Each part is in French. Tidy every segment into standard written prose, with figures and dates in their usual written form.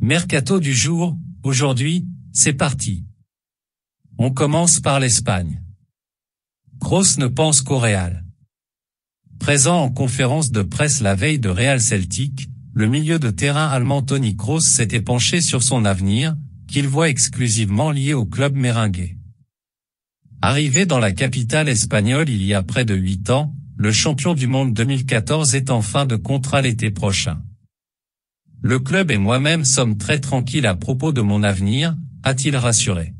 Mercato du jour, aujourd'hui, c'est parti. On commence par l'Espagne. Kroos ne pense qu'au Real. Présent en conférence de presse la veille de Real Celtic, le milieu de terrain allemand Toni Kroos s'était penché sur son avenir, qu'il voit exclusivement lié au club merengue. Arrivé dans la capitale espagnole il y a près de 8 ans, le champion du monde 2014 est en fin de contrat l'été prochain. Le club et moi-même sommes très tranquilles à propos de mon avenir, a-t-il rassuré.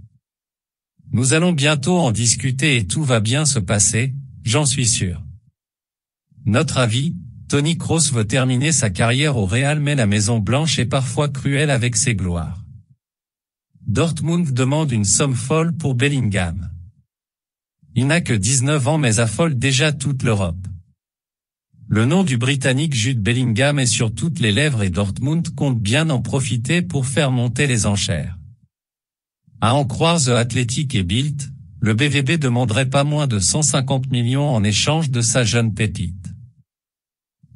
Nous allons bientôt en discuter et tout va bien se passer, j'en suis sûr. Notre avis, Toni Kroos veut terminer sa carrière au Real mais la Maison Blanche est parfois cruelle avec ses gloires. Dortmund demande une somme folle pour Bellingham. Il n'a que 19 ans mais affole déjà toute l'Europe. Le nom du Britannique Jude Bellingham est sur toutes les lèvres et Dortmund compte bien en profiter pour faire monter les enchères. À en croire The Athletic et Bild, le BVB demanderait pas moins de 150 millions en échange de sa jeune pépite.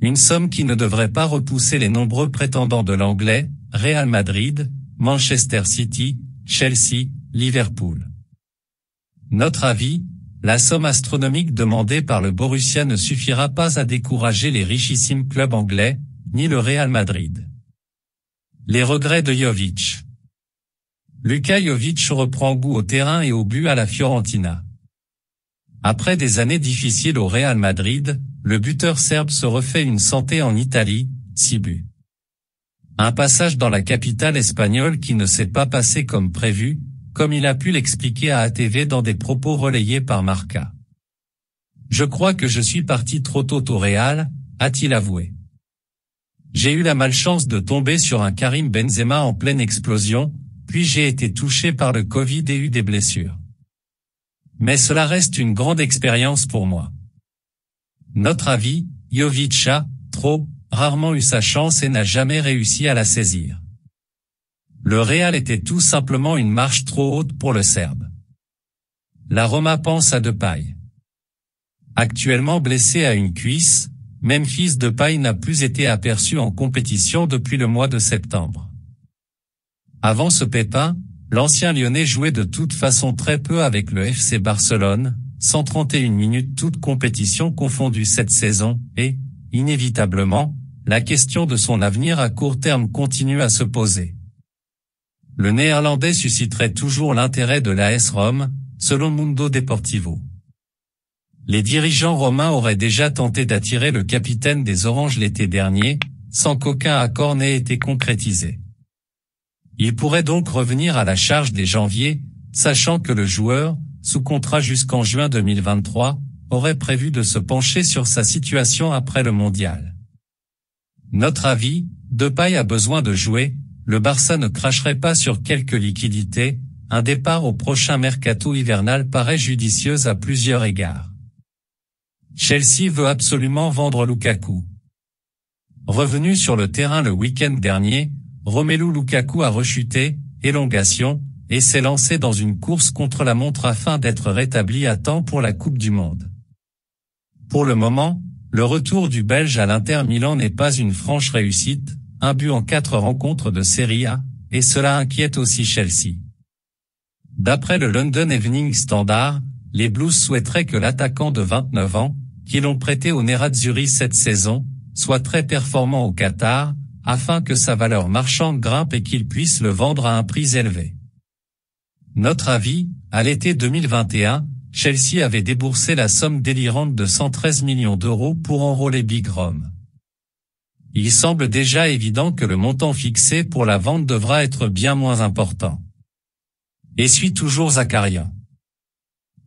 Une somme qui ne devrait pas repousser les nombreux prétendants de l'anglais, Real Madrid, Manchester City, Chelsea, Liverpool. Notre avis, la somme astronomique demandée par le Borussia ne suffira pas à décourager les richissimes clubs anglais, ni le Real Madrid. Les regrets de Jovic. Luka Jovic reprend goût au terrain et au but à la Fiorentina. Après des années difficiles au Real Madrid, le buteur serbe se refait une santé en Italie, 6 buts. Un passage dans la capitale espagnole qui ne s'est pas passé comme prévu, comme il a pu l'expliquer à ATV dans des propos relayés par Marca. Je crois que je suis parti trop tôt au Real, a-t-il avoué. J'ai eu la malchance de tomber sur un Karim Benzema en pleine explosion, puis j'ai été touché par le Covid et eu des blessures. Mais cela reste une grande expérience pour moi. Notre avis, Jovic a, trop, rarement eu sa chance et n'a jamais réussi à la saisir. Le Real était tout simplement une marche trop haute pour le Serbe. La Roma pense à Depay. Actuellement blessé à une cuisse, Memphis Depay n'a plus été aperçu en compétition depuis le mois de septembre. Avant ce pépin, l'ancien Lyonnais jouait de toute façon très peu avec le FC Barcelone, 131 minutes toutes compétitions confondues cette saison, et, inévitablement, la question de son avenir à court terme continue à se poser. Le Néerlandais susciterait toujours l'intérêt de l'AS Rome, selon Mundo Deportivo. Les dirigeants romains auraient déjà tenté d'attirer le capitaine des Oranges l'été dernier, sans qu'aucun accord n'ait été concrétisé. Il pourrait donc revenir à la charge dès janvier, sachant que le joueur, sous contrat jusqu'en juin 2023, aurait prévu de se pencher sur sa situation après le mondial. Notre avis, Depay a besoin de jouer. Le Barça ne cracherait pas sur quelques liquidités, un départ au prochain mercato hivernal paraît judicieux à plusieurs égards. Chelsea veut absolument vendre Lukaku. Revenu sur le terrain le week-end dernier, Romelu Lukaku a rechuté, élongation, et s'est lancé dans une course contre la montre afin d'être rétabli à temps pour la Coupe du Monde. Pour le moment, le retour du Belge à l'Inter Milan n'est pas une franche réussite, un but en 4 rencontres de Serie A, et cela inquiète aussi Chelsea. D'après le London Evening Standard, les Blues souhaiteraient que l'attaquant de 29 ans, qui l'ont prêté au Nerazzurri cette saison, soit très performant au Qatar, afin que sa valeur marchande grimpe et qu'il puisse le vendre à un prix élevé. Notre avis, à l'été 2021, Chelsea avait déboursé la somme délirante de 113 millions d'euros pour enrôler Big Rome. Il semble déjà évident que le montant fixé pour la vente devra être bien moins important. Et suit toujours Zakarian.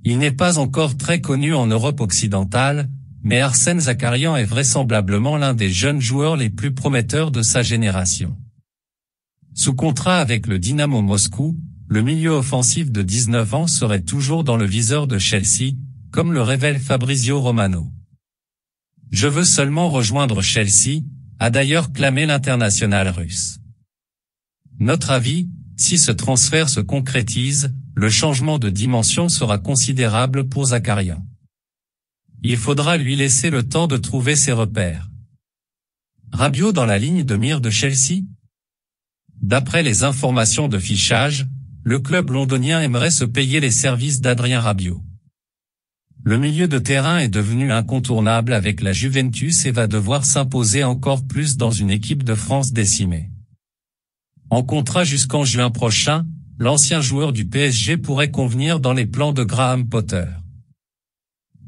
Il n'est pas encore très connu en Europe occidentale, mais Arsène Zakarian est vraisemblablement l'un des jeunes joueurs les plus prometteurs de sa génération. Sous contrat avec le Dynamo Moscou, le milieu offensif de 19 ans serait toujours dans le viseur de Chelsea, comme le révèle Fabrizio Romano. Je veux seulement rejoindre Chelsea, a d'ailleurs clamé l'international russe. Notre avis, si ce transfert se concrétise, le changement de dimension sera considérable pour Zakarian. Il faudra lui laisser le temps de trouver ses repères. Rabiot dans la ligne de mire de Chelsea? D'après les informations de fichage, le club londonien aimerait se payer les services d'Adrien Rabiot. Le milieu de terrain est devenu incontournable avec la Juventus et va devoir s'imposer encore plus dans une équipe de France décimée. En contrat jusqu'en juin prochain, l'ancien joueur du PSG pourrait convenir dans les plans de Graham Potter.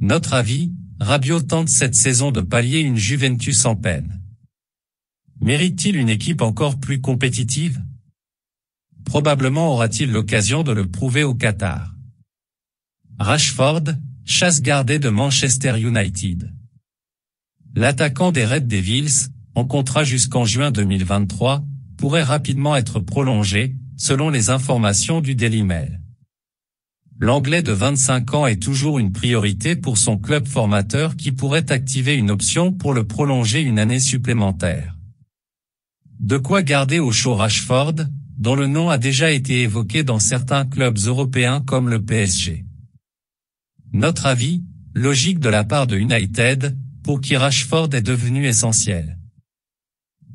Notre avis, Rabiot tente cette saison de pallier une Juventus en peine. Mérite-t-il une équipe encore plus compétitive? Probablement aura-t-il l'occasion de le prouver au Qatar. Rashford, chasse gardée de Manchester United. L'attaquant des Red Devils, en contrat jusqu'en juin 2023, pourrait rapidement être prolongé, selon les informations du Daily Mail. L'Anglais de 25 ans est toujours une priorité pour son club formateur qui pourrait activer une option pour le prolonger une année supplémentaire. De quoi garder au chaud Rashford, dont le nom a déjà été évoqué dans certains clubs européens comme le PSG. Notre avis, logique de la part de United, pour qui Rashford est devenu essentiel.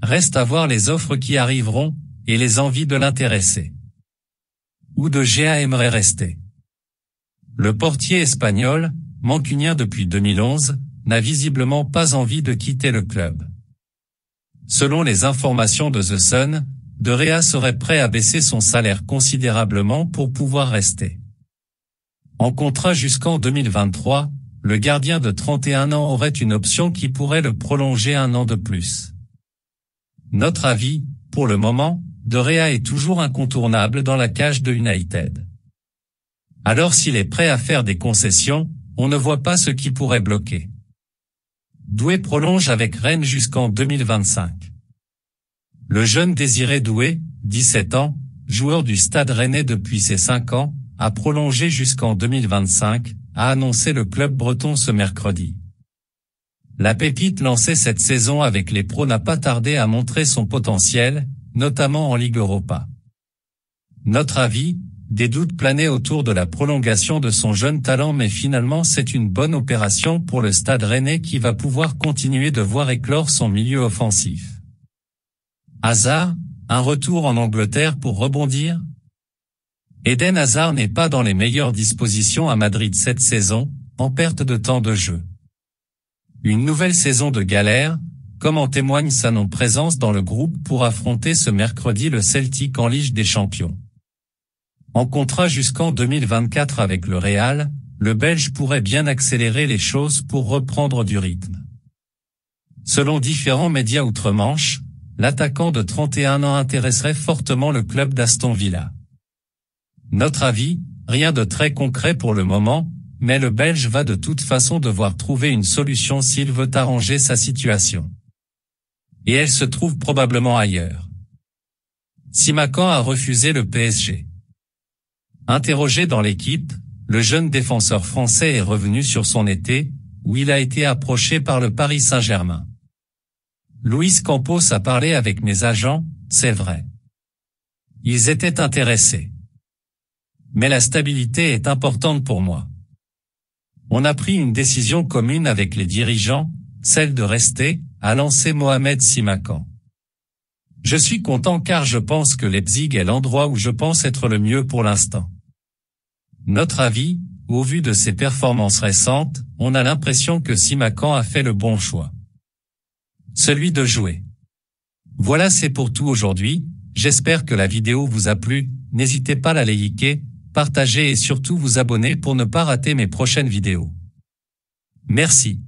Reste à voir les offres qui arriveront, et les envies de l'intéresser. Où De Gea aimerait rester. Le portier espagnol, mancunien depuis 2011, n'a visiblement pas envie de quitter le club. Selon les informations de The Sun, De Gea serait prêt à baisser son salaire considérablement pour pouvoir rester. En contrat jusqu'en 2023, le gardien de 31 ans aurait une option qui pourrait le prolonger 1 an de plus. Notre avis, pour le moment, De Gea est toujours incontournable dans la cage de United. Alors s'il est prêt à faire des concessions, on ne voit pas ce qui pourrait bloquer. Doué prolonge avec Rennes jusqu'en 2025. Le jeune Désiré Doué, 17 ans, joueur du Stade Rennais depuis ses 5 ans, a prolongé jusqu'en 2025, a annoncé le club breton ce mercredi. La pépite lancée cette saison avec les pros n'a pas tardé à montrer son potentiel, notamment en Ligue Europa. Notre avis, des doutes planaient autour de la prolongation de son jeune talent mais finalement c'est une bonne opération pour le Stade Rennais qui va pouvoir continuer de voir éclore son milieu offensif. Hazard, un retour en Angleterre pour rebondir? Eden Hazard n'est pas dans les meilleures dispositions à Madrid cette saison, en perte de temps de jeu. Une nouvelle saison de galère, comme en témoigne sa non-présence dans le groupe pour affronter ce mercredi le Celtic en Ligue des Champions. En contrat jusqu'en 2024 avec le Real, le Belge pourrait bien accélérer les choses pour reprendre du rythme. Selon différents médias outre-Manche, l'attaquant de 31 ans intéresserait fortement le club d'Aston Villa. Notre avis, rien de très concret pour le moment, mais le Belge va de toute façon devoir trouver une solution s'il veut arranger sa situation. Et elle se trouve probablement ailleurs. Simakan a refusé le PSG. Interrogé dans l'équipe, le jeune défenseur français est revenu sur son été, où il a été approché par le Paris Saint-Germain. Luis Campos a parlé avec mes agents, c'est vrai. Ils étaient intéressés. Mais la stabilité est importante pour moi. On a pris une décision commune avec les dirigeants, celle de rester, a lancé Mohamed Simakan. Je suis content car je pense que Leipzig est l'endroit où je pense être le mieux pour l'instant. Notre avis, au vu de ses performances récentes, on a l'impression que Simakan a fait le bon choix. Celui de jouer. Voilà, c'est pour tout aujourd'hui, j'espère que la vidéo vous a plu, n'hésitez pas à la liker, partager et surtout vous abonner pour ne pas rater mes prochaines vidéos. Merci.